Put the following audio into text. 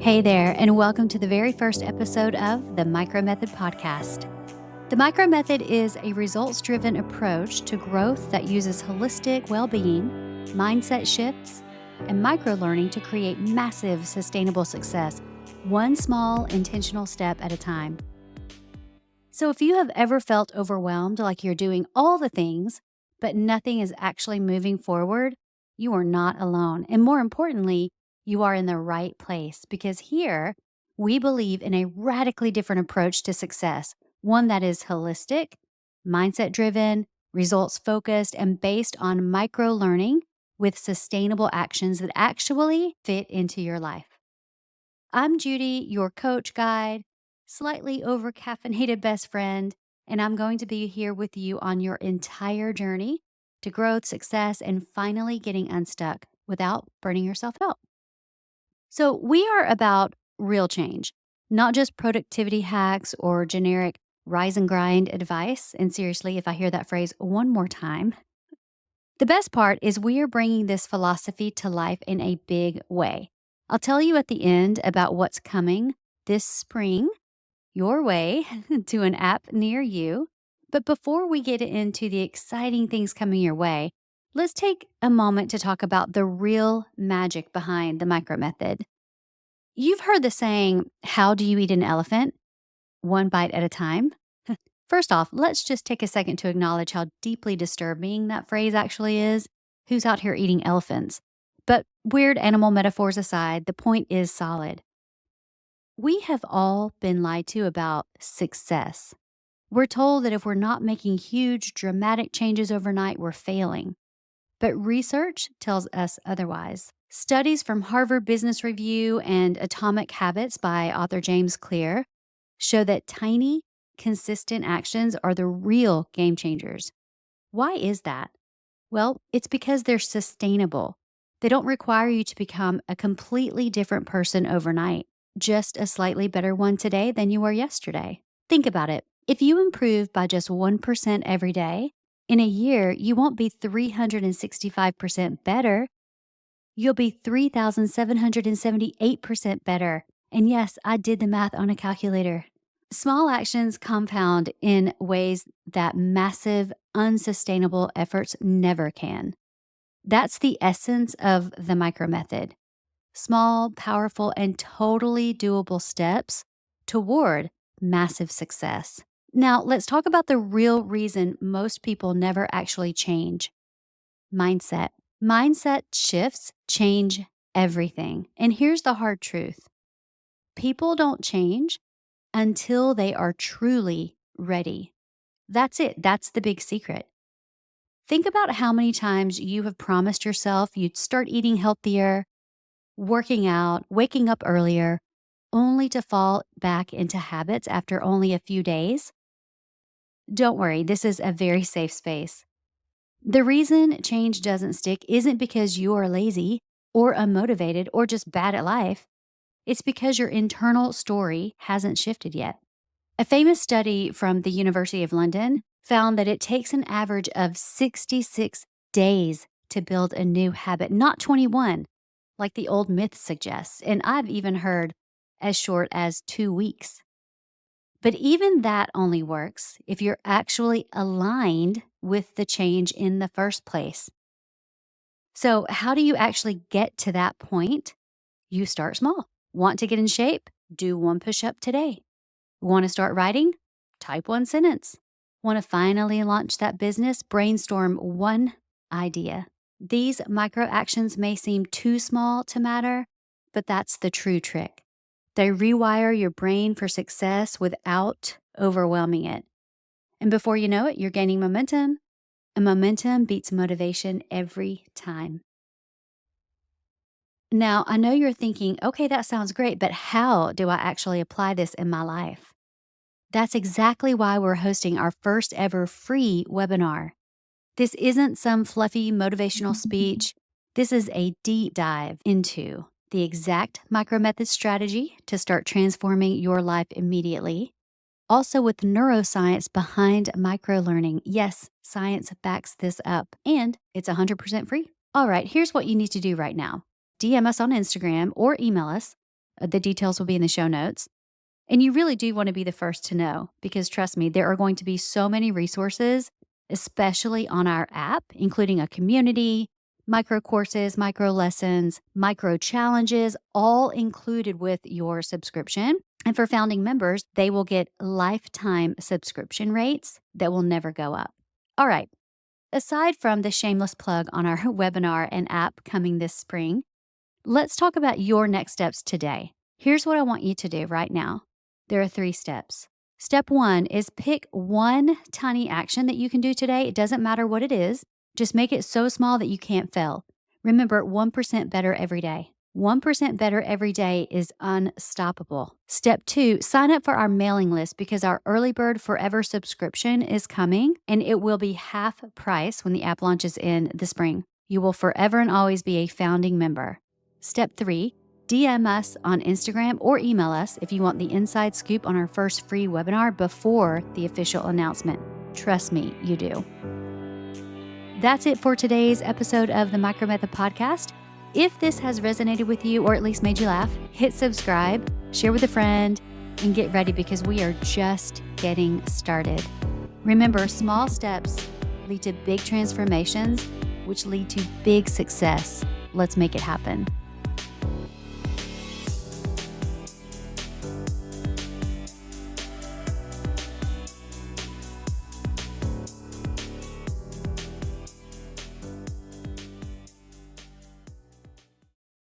Hey there, and welcome to the very first episode of the MicroMethod podcast. The MicroMethod is a results driven approach to growth that uses holistic well being, mindset shifts, and micro learning to create massive sustainable success, one small intentional step at a time. So, if you have ever felt overwhelmed, like you're doing all the things, but nothing is actually moving forward, you are not alone. And more importantly, you are in the right place because here we believe in a radically different approach to success, one that is holistic, mindset driven, results focused, and based on micro learning with sustainable actions that actually fit into your life. I'm Judy, your coach guide, slightly over caffeinated best friend, and I'm going to be here with you on your entire journey to growth, success, and finally getting unstuck without burning yourself out. So, we are about real change, not just productivity hacks or generic rise and grind advice. And seriously, if I hear that phrase one more time, the best part is we are bringing this philosophy to life in a big way. I'll tell you at the end about what's coming this spring your way to an app near you. But before we get into the exciting things coming your way, let's take a moment to talk about the real magic behind the micro method. You've heard the saying, how do you eat an elephant? One bite at a time. First off, let's just take a second to acknowledge how deeply disturbing that phrase actually is. Who's out here eating elephants? But weird animal metaphors aside, the point is solid. We have all been lied to about success. We're told that if we're not making huge, dramatic changes overnight, we're failing. But research tells us otherwise. Studies from Harvard Business Review and Atomic Habits by author James Clear show that tiny, consistent actions are the real game changers. Why is that? Well, it's because they're sustainable. They don't require you to become a completely different person overnight, just a slightly better one today than you were yesterday. Think about it. If you improve by just 1% every day, in a year, you won't be 365% better. You'll be 3,778% better. And yes, I did the math on a calculator. Small actions compound in ways that massive, unsustainable efforts never can. That's the essence of the micro method. Small, powerful, and totally doable steps toward massive success. Now, let's talk about the real reason most people never actually change mindset. Mindset shifts change everything. And here's the hard truth people don't change until they are truly ready. That's it. That's the big secret. Think about how many times you have promised yourself you'd start eating healthier, working out, waking up earlier, only to fall back into habits after only a few days. Don't worry, this is a very safe space. The reason change doesn't stick isn't because you are lazy or unmotivated or just bad at life. It's because your internal story hasn't shifted yet. A famous study from the University of London found that it takes an average of 66 days to build a new habit, not 21, like the old myth suggests. And I've even heard as short as 2 weeks. But even that only works if you're actually aligned with the change in the first place. So, how do you actually get to that point? You start small. Want to get in shape? Do one push up today. Want to start writing? Type one sentence. Want to finally launch that business? Brainstorm one idea. These micro actions may seem too small to matter, but that's the true trick. They rewire your brain for success without overwhelming it. And before you know it, you're gaining momentum, and momentum beats motivation every time. Now, I know you're thinking, okay, that sounds great, but how do I actually apply this in my life? That's exactly why we're hosting our first ever free webinar. This isn't some fluffy motivational speech. This is a deep dive into the exact micromethod strategy to start transforming your life immediately. Also, with neuroscience behind microlearning. Yes, science backs this up, and it's 100% free. All right, here's what you need to do right now. DM us on Instagram or email us The details will be in the show notes. And you really do want to be the first to know because trust me, there are going to be so many resources, especially on our app, including a community, micro courses, micro lessons, micro challenges, all included with your subscription. And for founding members, they will get lifetime subscription rates that will never go up. All right. Aside from the shameless plug on our webinar and app coming this spring, let's talk about your next steps today. Here's what I want you to do right now. There are 3 steps. Step 1 is pick one tiny action that you can do today. It doesn't matter what it is. Just make it so small that you can't fail. Remember, 1% better every day. 1% better every day is unstoppable. Step 2, sign up for our mailing list because our Early Bird Forever subscription is coming and it will be half price when the app launches in the spring. You will forever and always be a founding member. Step 3, DM us on Instagram or email us if you want the inside scoop on our first free webinar before the official announcement. Trust me, you do. That's it for today's episode of the MicroMethod podcast. If this has resonated with you or at least made you laugh, hit subscribe, share with a friend, and get ready because we are just getting started. Remember, small steps lead to big transformations, which lead to big success. Let's make it happen.